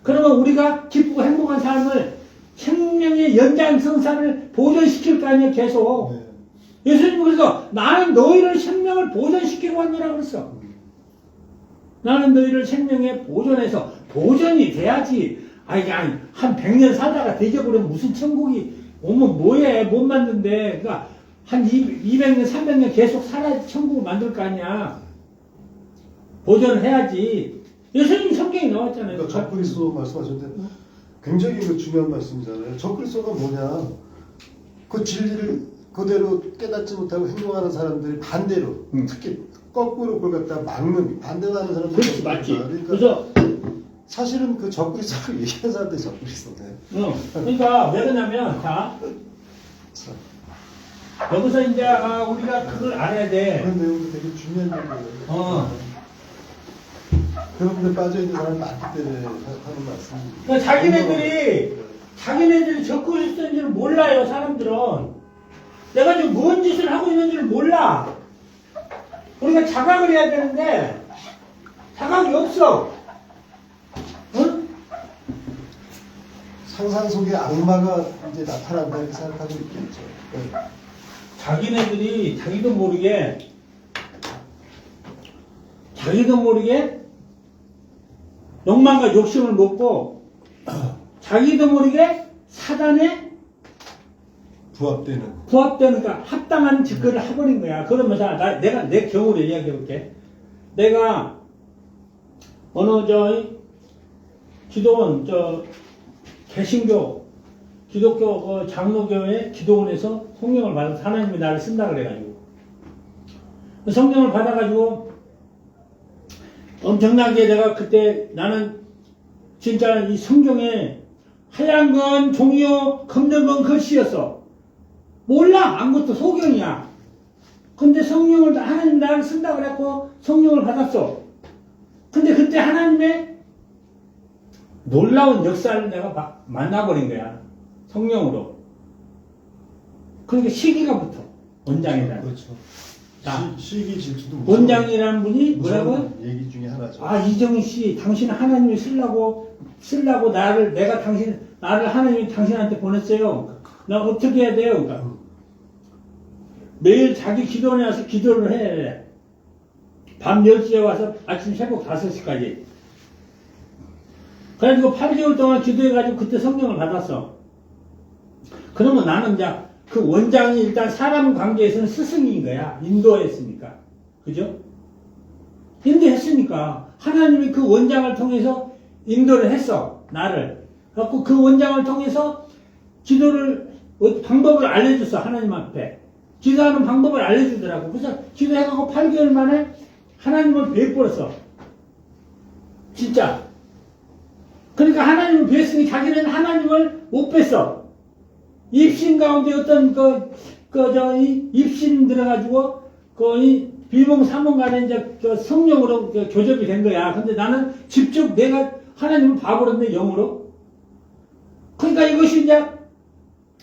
그러면 우리가 기쁘고 행복한 삶을 생명의 연장성산을 보존시킬 거 아니야 계속. 예수님은 그래서 나는 너희를 생명을 보존시키러 왔느라 그랬어. 나는 너희를 생명에 보존해서 보존이 돼야지. 아니 한 100년 살다가 되져버리면 무슨 천국이 오면 뭐해 못 만든대. 그러니까 한 200년 300년 계속 살아야 천국을 만들 거 아니야. 보존을 해야지. 예수님 성경에 나왔잖아요. 그러니까 적그리스도 말씀하셨는데 굉장히 그 중요한 말씀이잖아요. 적그리스도가 뭐냐? 그 진리를 그대로 깨닫지 못하고 행동하는 사람들이 반대로 특히 거꾸로 그걸 갖다 막는 반대하는 사람들이 그렇지 맞지. 그러니까 그래서 사실은 그 적그리스도를 얘기하는 사람들이 적그리스도네. 그러니까 왜 그러냐면 자 여기서 이제 우리가 그걸 알아야 돼. 그런 내용도 되게 중요한 얘기예요. 그런 데 빠져 있는 사람이 많기 때문에 하는 말씀입니다. 그러니까 자기네들이 적그리스도인지를 몰라요. 사람들은 내가 지금 뭔 짓을 하고 있는지를 몰라. 우리가 자각을 해야 되는데 자각이 없어. 응? 상상 속에 악마가 이제 나타난다 이렇게 생각하고 있겠죠. 자기네들이 자기도 모르게 욕망과 욕심을 먹고 자기도 모르게 사단에 부합되는. 그러니까 합당한 짓거리를 해버린 거야. 그러면서 내가 내 경우를 이야기해 볼게. 내가 어느 기도원 개신교 기독교 장로교회 기도원에서 성령을 받아서 하나님이 나를 쓴다 그래가지고 성령을 받아가지고 엄청나게 내가 그때 나는 진짜 이 성경에 하얀 건 종이요 검은 건 글씨였어. 몰라. 아무것도 소경이야. 근데 성령을 하나님 나를 쓴다 그랬고 성령을 받았어. 근데 그때 하나님의 놀라운 역사를 내가 만나버린 거야. 성령으로. 그러니까 시기가 붙어. 원장이라는. 그렇죠. 자, 시기 질투도 원장이라는 분이 뭐라고? 얘기 중에 하나죠. 이정희 씨, 당신은 하나님이 쓰려고 나를 하나님이 당신한테 보냈어요. 나 어떻게 해야 돼요? 그러니까 매일 자기 기도원에 와서 기도를 해. 밤 10시에 와서 아침 새벽 5시까지. 그래가지고 8개월 동안 기도해가지고 그때 성령을 받았어. 그러면 나는 이제 그 원장이 일단 사람 관계에서는 스승인 거야. 인도했으니까. 그죠? 인도했으니까. 하나님이 그 원장을 통해서 인도를 했어. 나를. 그래갖고 그 원장을 통해서 방법을 알려줬어. 하나님 앞에. 기도하는 방법을 알려주더라고. 그래서 기도해갖고 8개월 만에 하나님을 뵈버렸어. 진짜. 그러니까 하나님을 뵀으니 자기는 하나님을 못 뵀어. 입신 가운데 어떤 입신 들어가지고 비몽 사몽간에 이제 성령으로 교접이 된 거야. 근데 나는 직접 내가 하나님을 봐버렸네, 영으로. 그러니까 이것이 이제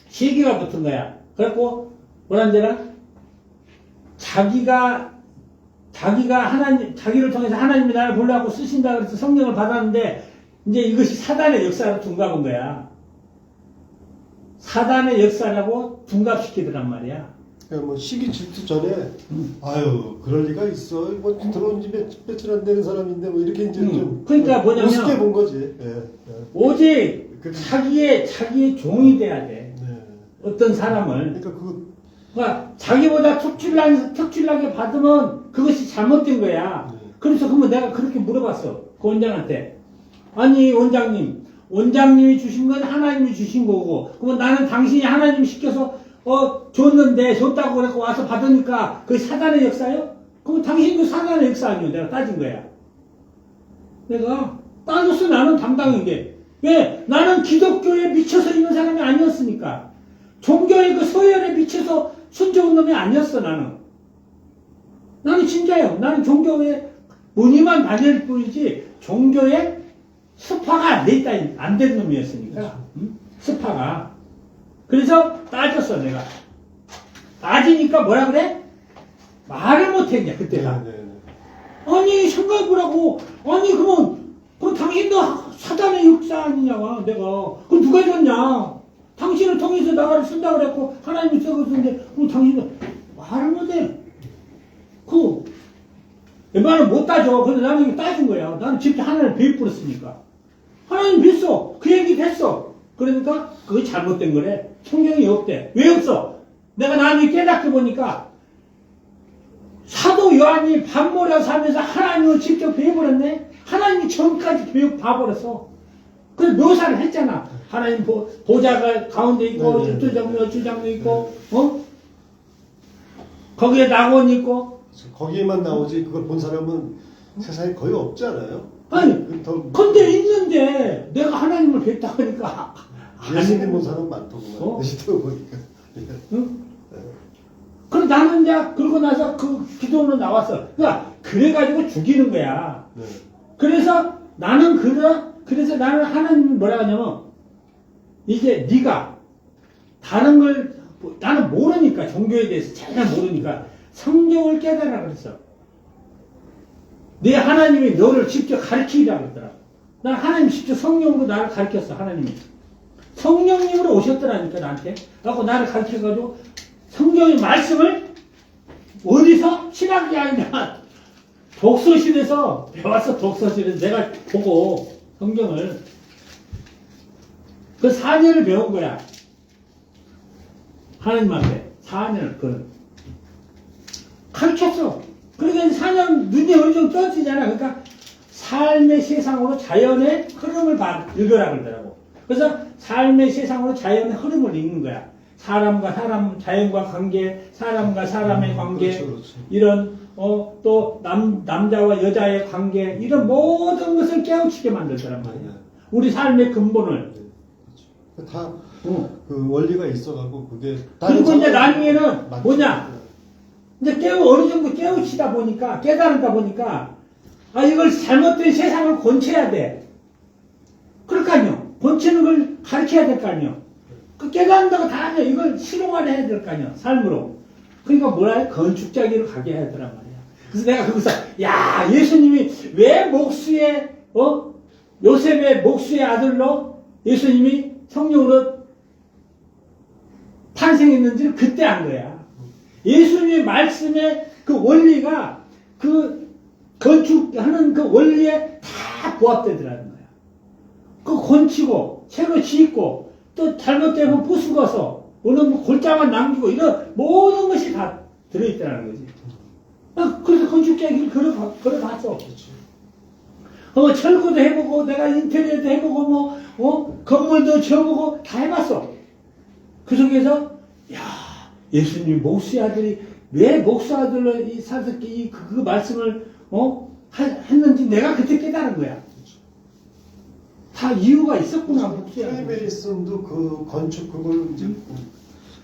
시기가 붙은 거야. 그래갖고 뭐란 데라 자기가 자기를 통해서 하나님이 나를 보려고 쓰신다 그래서 성령을 받았는데 이제 이것이 사단의 역사로 둔갑한 거야. 사단의 역사라고 둔갑시키더란 말이야. 그러니까 뭐 시기 질투 전에 아유 그럴 리가 있어. 뭐 들어온 지 며칠 안 되는 사람인데 뭐 이렇게 이제 좀 그러니까 뭐냐면 우습게 본 거지. 오직 자기의 종이 돼야 돼. 네. 어떤 사람을. 그러니까 자기보다 특출나게 받으면 그것이 잘못된 거야. 그래서 그러면 내가 그렇게 물어봤어. 그 원장한테. 아니 원장님이 주신 건 하나님이 주신 거고 그러면 나는 당신이 하나님이 시켜서 줬다고 그래서 와서 받으니까 그게 사단의 역사요? 그럼 당신도 사단의 역사 아니요? 내가 따진 거야. 내가 따졌어. 나는 당당한 게. 왜? 나는 기독교에 미쳐서 있는 사람이 아니었으니까. 종교의 그 서열에 미쳐서 순종한 놈이 아니었어. 나는 진짜요. 나는 종교에 문의만 다닐 뿐이지 종교에 스파가 안 된 놈이었으니까. 응? 스파가. 그래서 따졌어, 내가. 따지니까 뭐라 그래? 말을 못했냐, 그때가. 아니, 생각을 하고, 그럼 당신도 사단의 역사 아니냐고, 내가. 그럼 누가 줬냐? 당신을 통해서 나를 쓴다 그랬고, 하나님이 써줬는데, 그럼 당신도 말을 못해. 웬만하면 못 따져. 근데 나는 이거 따진 거야. 나는 직접 하나님을 베풀었으니까. 하나님 뵀어. 그 얘기 됐어. 그러니까 그게 잘못된 거래. 성경이 없대. 왜 없어? 내가 나중에 깨닫게 보니까 사도 요한이 밤모라 살면서 하나님을 직접 배워버렸네. 하나님이 전까지 봐버렸어. 그래서 묘사를 했잖아. 하나님 보좌가 가운데 있고 주장도 있고 거기에 낙원 있고. 거기에만 나오지 그걸 본 사람은 세상에 거의 없지 않아요? 아니 더 근데 있는데 내가 하나님을 뵙다 보니까 예수님 본 사람 많더구만. 시도 보니까. 응? 그럼 나는 이제 그러고 나서 그 기도로 나왔어. 그러니까 그래가지고 죽이는 거야. 네. 그래서 나는 그래서 나는 하나님 뭐라 하냐면 이제 네가 다른 걸 나는 모르니까 종교에 대해서 잘 모르니까 성경을 깨달아 그랬어. 내 하나님이 너를 직접 가르치라고 그랬더라. 난 하나님 직접 성령으로 나를 가르쳤어. 하나님이 성령님으로 오셨더라니까 나한테. 그래서 나를 가르쳐가지고 성경의 말씀을 어디서 신학이 아니라 독서실에서 배웠어. 독서실에서 내가 보고 성경을 그 4년을 배운 거야. 하나님 앞에 4년을 가르쳤어. 그러니까 4년 눈이 어느 정도 떠지잖아. 그러니까 삶의 세상으로 자연의 흐름을 읽으라 그러더라고. 그래서 삶의 세상으로 자연의 흐름을 읽는 거야. 사람과 사람, 자연과 관계, 사람과 사람의 관계, 그렇죠. 이런 또 남자와 여자의 관계, 이런 모든 것을 깨우치게 만들더란 말이야. 우리 삶의 근본을. 다 그 원리가 있어가고 그게. 그리고 이제 나중에는 맞죠. 뭐냐? 이제 어느 정도 깨우치다 보니까, 깨달다 보니까, 아, 이걸 잘못된 세상을 고쳐야 돼. 그럴 거 아니요. 고치는 걸 가르쳐야 될 거 아니요. 그 깨닫는다고 다 하냐. 이걸 실용화해야 될 거 아니야. 삶으로. 그러니까 뭐라 해? 건축자기로 가게 해야 되란 말이야. 그래서 내가 거기서, 야, 예수님이 왜 요셉의 목수의 아들로 예수님이 성령으로 탄생했는지를 그때 안 거야. 예수님의 말씀의 그 원리가 그 건축하는 그 원리에 다 부합되더라는 거야. 그 건치고, 새로 짓고, 또 잘못되면 부수고서, 어느 골짜만 남기고, 이런 모든 것이 다 들어있다는 거지. 그래서 건축자 길을 걸어봤어. 철거도 해보고, 내가 인테리어도 해보고, 건물도 지어보고, 다 해봤어. 그 속에서, 야, 예수님 목수의 아들이 왜 목수 아들로 그 말씀을, 했는지 내가 그때 깨달은 거야. 다 이유가 있었구나, 목수의 아들. 프리메이슨도 그 건축 그걸 이제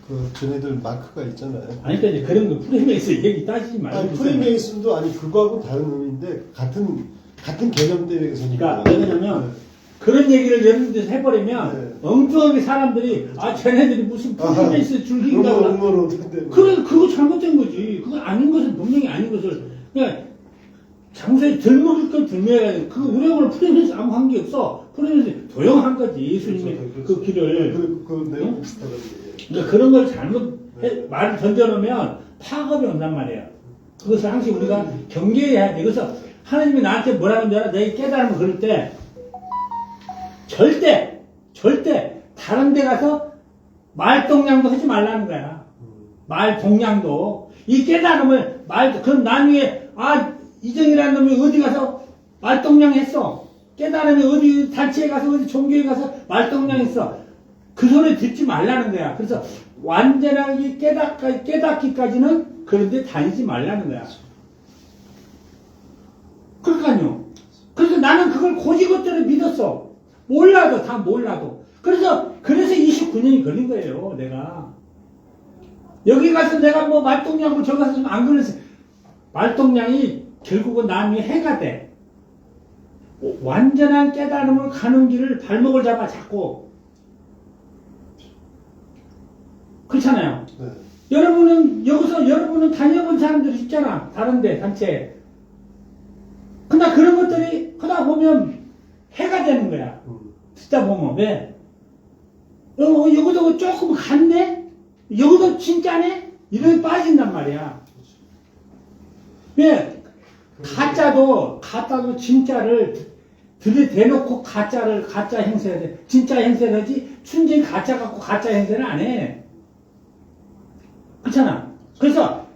그 쟤네들 마크가 있잖아요. 아니, 그러니까 이제 그런 거 프리메이슨 얘기 따지지 말고. 아니, 프리메이슨도 아니 그거하고 다른 의미인데 같은 개념대에서. 그러니까 왜 그러냐면 그런 얘기를 예를 들어서 해버리면 엉뚱하게 사람들이 쟤네들이 무슨 프리메이슨 줄긴다고. 그래, 그거 잘못된 거지. 그거 아닌 것은 분명히 아닌 것을 그냥 장소에 들먹일 건 들먹여야 돼. 그 우리하고는 프리메이슨 아무 관계 없어. 프리메이슨 도용한 거지. 예수님의 그 길을. 그 내용 비슷하다는 얘기예요. 그러니까 그런 걸 말을 던져놓으면 파업이 온단 말이에요. 그것을 항상 우리가 경계해야 돼. 그래서 하나님이 나한테 뭐라는 줄 알아? 내가 깨달으면 그럴 때 절대 다른 데 가서 말동량도 하지 말라는 거야. 말동량도. 이 깨달음을 그럼 나중에 이정이라는 놈이 어디 가서 말동량 했어. 깨달음이 어디 단체에 가서 어디 종교에 가서 말동량 했어. 그 소리 듣지 말라는 거야. 그래서 완전하게 깨닫기까지는 그런데 다니지 말라는 거야. 그러니까요. 그래서 나는 그걸 고지것대로 믿었어. 다 몰라도. 그래서 29년이 걸린 거예요, 내가. 여기 가서 내가 말동량으로 저기 가서 안 걸렸어. 말동량이 결국은 나중에 해가 돼. 완전한 깨달음을 가는 길을 발목을 잡아 잡고. 그렇잖아요. 네. 여러분은 다녀본 사람들 있잖아. 다른데, 단체에. 그러나 그런 것들이, 하다 보면 해가 되는 거야. 듣다 보면. 왜? 여기도 조금 갔네? 여기도 진짜네? 이런 빠진단 말이야. 왜? 가짜도 진짜를 들이대놓고 가짜 행세해야 돼. 진짜 행세를 하지, 순전히 가짜 갖고 가짜 행세는 안 해. 그렇잖아. 그래서,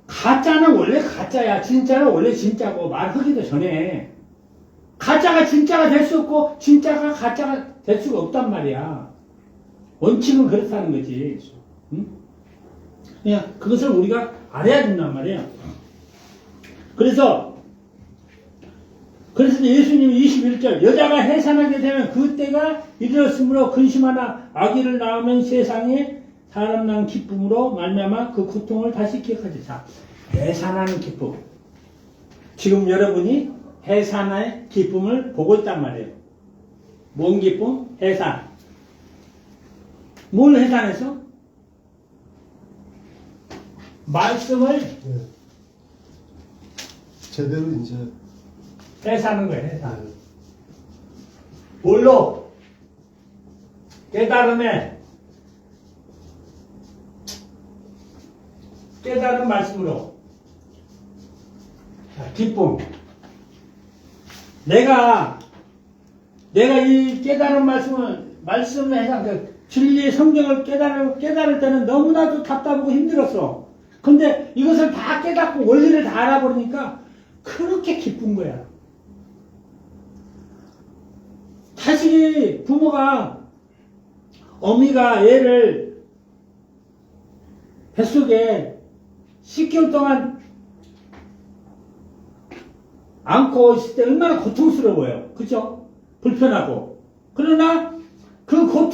가짜는 원래 가짜야. 진짜는 원래 진짜고, 말하기도 전에. 가짜가 진짜가 될 수 없고, 진짜가 가짜가 될 수가 없단 말이야. 원칙은 그렇다는 거지. 응? 그냥 그것을 우리가 알아야 된단 말이야. 그래서 예수님이 21절 여자가 해산하게 되면 그때가 이르렀으므로 근심하나 아기를 낳으면 세상에 사람 낳은 기쁨으로 말미암아 그 고통을 다시 기억하지. 자, 해산하는 기쁨. 지금 여러분이 해산의 기쁨을 보고 있단 말이에요. 뭔 기쁨? 해산. 뭘 해산해서? 말씀을 네. 제대로 이제 해산하는 거예요. 해산. 뭘로? 깨달은 말씀으로. 자, 기쁨. 내가 이 깨달은 말씀을 해서 그 진리의 성경을 깨달을 때는 너무나도 답답하고 힘들었어. 근데 이것을 다 깨닫고 원리를 다 알아버리니까 그렇게 기쁜 거야. 자식이, 부모가, 어미가 애를 뱃속에 10개월 동안 안고 있을 때 얼마나 고통스러워요. 그죠? 불편하고. 그러나 그 고통